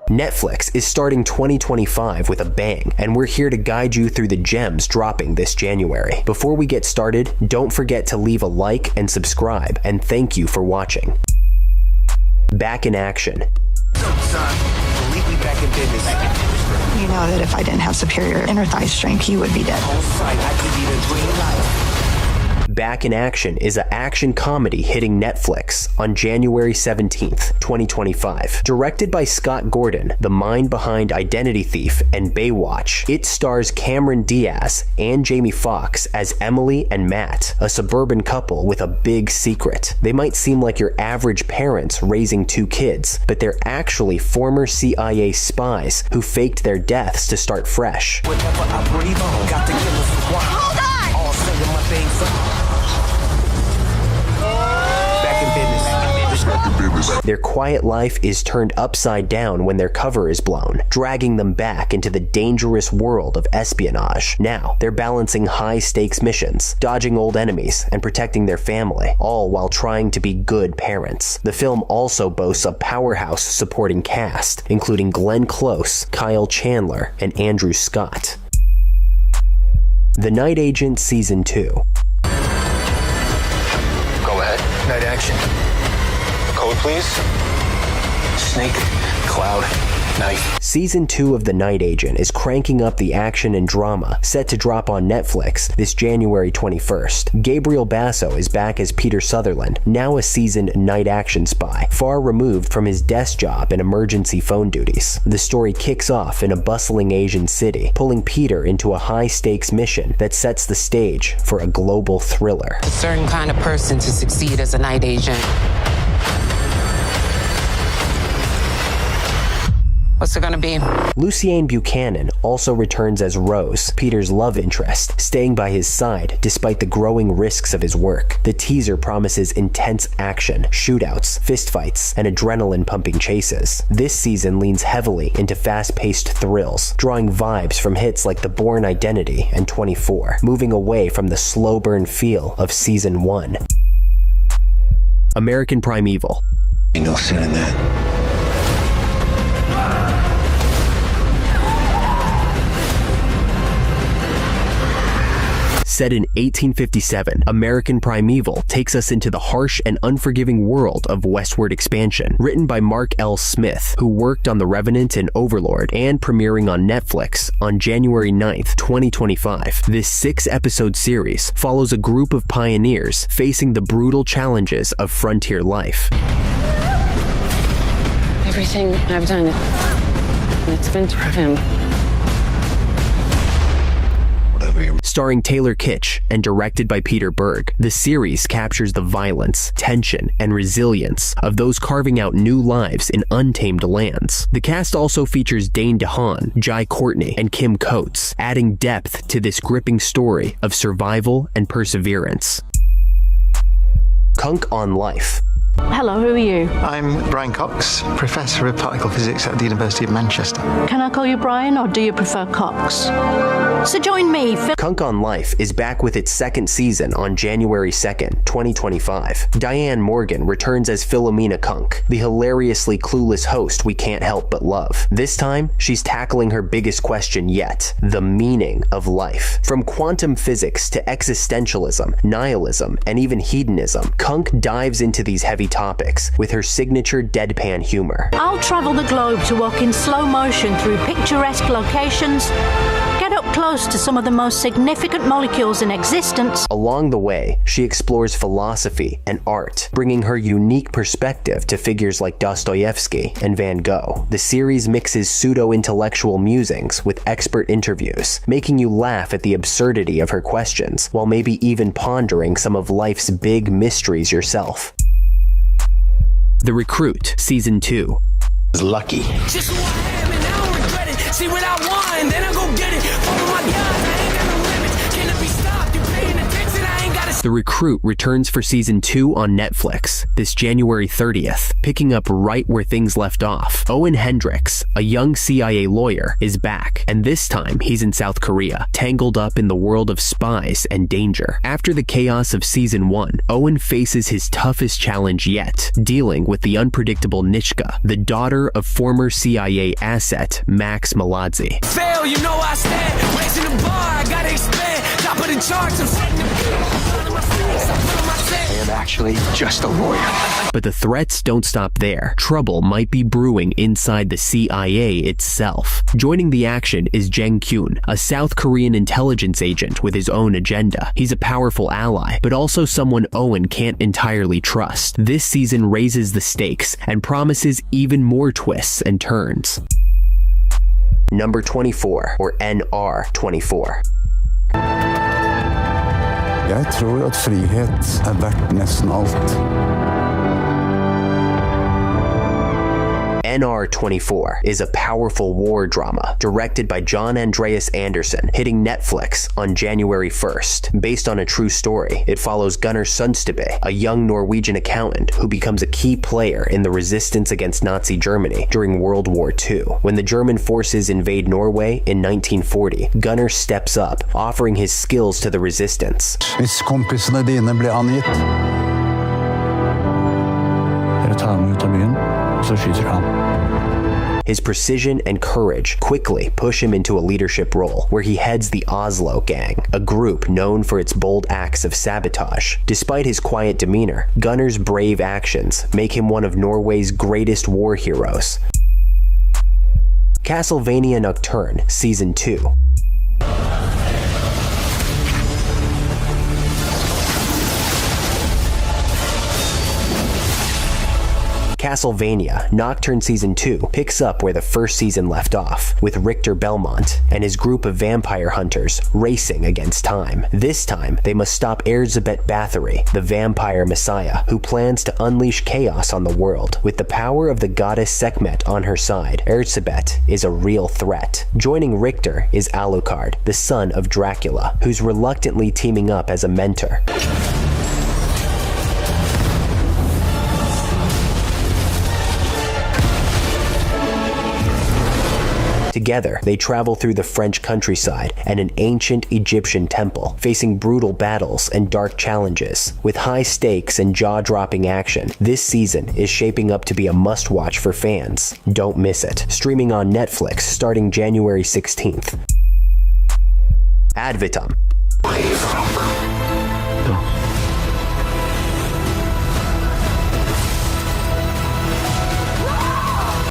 Netflix is starting 2025 with a bang, and we're here to guide you through the gems dropping this January. Before we get started, don't forget to leave a like and subscribe, and thank you for watching. Back in action. You know that if I didn't have superior inner thigh strength, you would be dead. Back in Action is an action comedy hitting Netflix on January 17th, 2025. Directed by Scott Gordon, the mind behind Identity Thief and Baywatch, it stars Cameron Diaz and Jamie Foxx as Emily and Matt, a suburban couple with a big secret. They might seem like your average parents raising two kids, but they're actually former CIA spies who faked their deaths to start fresh. Hold on! Their quiet life is turned upside down when their cover is blown, dragging them back into the dangerous world of espionage. Now, they're balancing high-stakes missions, dodging old enemies, and protecting their family, all while trying to be good parents. The film also boasts a powerhouse supporting cast, including Glenn Close, Kyle Chandler, and Andrew Scott. The Night Agent Season 2. Go ahead. Night action. Code, please. Snake, cloud, knife. Season 2 of The Night Agent is cranking up the action and drama, set to drop on Netflix this January 21st. Gabriel Basso is back as Peter Sutherland, now a seasoned night action spy, far removed from his desk job and emergency phone duties. The story kicks off in a bustling Asian city, pulling Peter into a high-stakes mission that sets the stage for a global thriller. A certain kind of person to succeed as a night agent. What's it gonna be? Luciane Buchanan also returns as Rose, Peter's love interest, staying by his side despite the growing risks of his work. The teaser promises intense action, shootouts, fistfights, and adrenaline-pumping chases. This season leans heavily into fast-paced thrills, drawing vibes from hits like The Bourne Identity and 24, moving away from the slow-burn feel of Season 1. American Primeval. Ain't no sin in that. Set in 1857, American Primeval takes us into the harsh and unforgiving world of westward expansion. Written by Mark L. Smith, who worked on The Revenant and Overlord, and premiering on Netflix on January 9th, 2025. This 6-episode series follows a group of pioneers facing the brutal challenges of frontier life. Everything I've done, it's been for him. Starring Taylor Kitsch and directed by Peter Berg, the series captures the violence, tension, and resilience of those carving out new lives in untamed lands. The cast also features Dane DeHaan, Jai Courtney, and Kim Coates, adding depth to this gripping story of survival and perseverance. Kunk on Life. Hello, who are you? I'm Brian Cox, Professor of Particle Physics at the University of Manchester. Can I call you Brian, or do you prefer Cox? So join me, Phil. Kunk on Life is back with its second season on January 2nd, 2025. Diane Morgan returns as Philomena Kunk, the hilariously clueless host we can't help but love. This time, she's tackling her biggest question yet, the meaning of life. From quantum physics to existentialism, nihilism, and even hedonism, Kunk dives into these heavy topics with her signature deadpan humor. I'll travel the globe to walk in slow motion through picturesque locations, get up close to some of the most significant molecules in existence. Along the way, she explores philosophy and art, bringing her unique perspective to figures like Dostoevsky and Van Gogh. The series mixes pseudo-intellectual musings with expert interviews, making you laugh at the absurdity of her questions, while maybe even pondering some of life's big mysteries yourself. The Recruit, Season 2. Lucky. Just who I am and I don't regret it. See what I want and then I go get it. Follow my guys, I ain't got no limits. Can it be stopped? You paying attention? I ain't got The Recruit returns for season 2 on Netflix this January 30th, picking up right where things left off. Owen Hendricks, a young CIA lawyer, is back, and this time he's in South Korea, tangled up in the world of spies and danger. After the chaos of season 1, Owen faces his toughest challenge yet, dealing with the unpredictable Nishka, the daughter of former CIA asset Max Maladzi. Fail, you know I stand. Raising the bar, I gotta expand. Top of the charts, I'm setting the I am actually just a lawyer. But the threats don't stop there. Trouble might be brewing inside the CIA itself. Joining the action is Jang Kyun, a South Korean intelligence agent with his own agenda. He's a powerful ally, but also someone Owen can't entirely trust. This season raises the stakes and promises even more twists and turns. Number 24, or NR24. Jeg tror at frihet verdt nesten alt. NR24 is a powerful war drama directed by John Andreas Anderson, hitting Netflix on January 1st. Based on a true story, it follows Gunnar Sundstebø, a young Norwegian accountant who becomes a key player in the resistance against Nazi Germany during World War II. When the German forces invade Norway in 1940, Gunnar steps up, offering his skills to the resistance. Hvis kompisene dine blir angitt, dere tar ham ut av byen, så skyter han. His precision and courage quickly push him into a leadership role, where he heads the Oslo Gang, a group known for its bold acts of sabotage. Despite his quiet demeanor, Gunnar's brave actions make him one of Norway's greatest war heroes. Castlevania Nocturne Season 2. Castlevania Nocturne Season 2 picks up where the first season left off, with Richter Belmont and his group of vampire hunters racing against time. This time, they must stop Erzsébet Bathory, the vampire messiah, who plans to unleash chaos on the world. With the power of the goddess Sekhmet on her side, Erzsébet is a real threat. Joining Richter is Alucard, the son of Dracula, who's reluctantly teaming up as a mentor. Together, they travel through the French countryside and an ancient Egyptian temple, facing brutal battles and dark challenges. With high stakes and jaw-dropping action, this season is shaping up to be a must-watch for fans. Don't miss it. Streaming on Netflix starting January 16th. Ad vitam.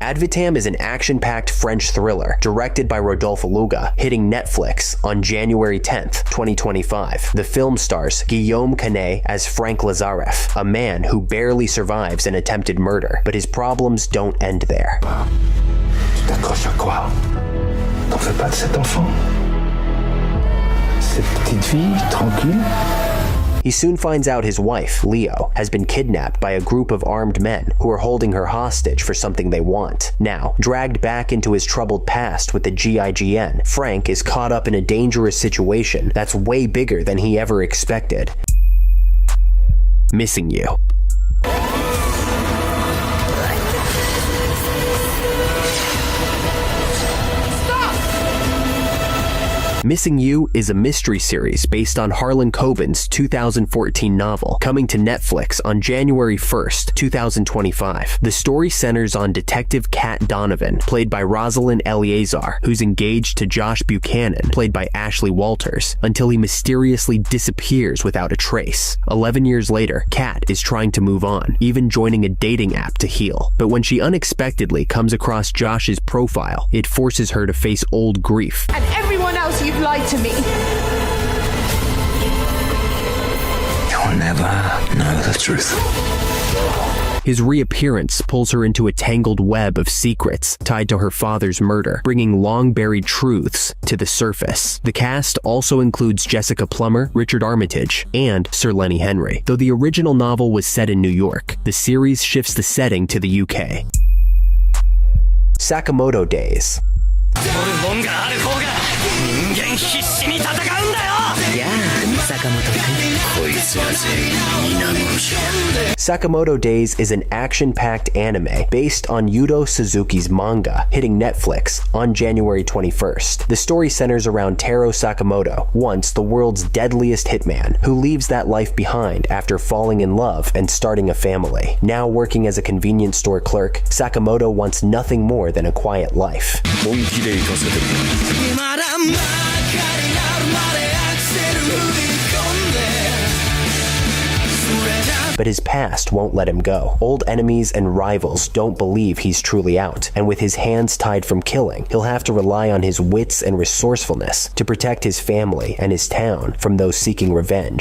Ad vitam is an action-packed French thriller directed by Rodolphe Luga, hitting Netflix on January 10th, 2025. The film stars Guillaume Canet as Frank Lazareff, a man who barely survives an attempted murder, but his problems don't end there. Tu t'accroches à quoi? T'en fais pas de cet enfant? Cette petite fille, tranquille? He soon finds out his wife, Leo, has been kidnapped by a group of armed men who are holding her hostage for something they want. Now, dragged back into his troubled past with the GIGN, Frank is caught up in a dangerous situation that's way bigger than he ever expected. Missing You. Missing You is a mystery series based on Harlan Coben's 2014 novel, coming to Netflix on January 1st, 2025. The story centers on Detective Kat Donovan, played by Rosalind Eleazar, who's engaged to Josh Buchanan, played by Ashley Walters, until he mysteriously disappears without a trace. 11 years later, Kat is trying to move on, even joining a dating app to heal. But when she unexpectedly comes across Josh's profile, it forces her to face old grief. And everyone else you've lied to me. You'll never know the truth. His reappearance pulls her into a tangled web of secrets tied to her father's murder, bringing long-buried truths to the surface. The cast also includes Jessica Plummer, Richard Armitage, and Sir Lenny Henry. Though the original novel was set in New York, the series shifts the setting to the UK. Sakamoto Days. Yeah, Sakamoto Days is an action-packed anime based on Yudo Suzuki's manga, hitting Netflix on January 21st. The story centers around Taro Sakamoto, once the world's deadliest hitman, who leaves that life behind after falling in love and starting a family. Now working as a convenience store clerk, Sakamoto wants nothing more than a quiet life. But his past won't let him go. Old enemies and rivals don't believe he's truly out, and with his hands tied from killing, he'll have to rely on his wits and resourcefulness to protect his family and his town from those seeking revenge.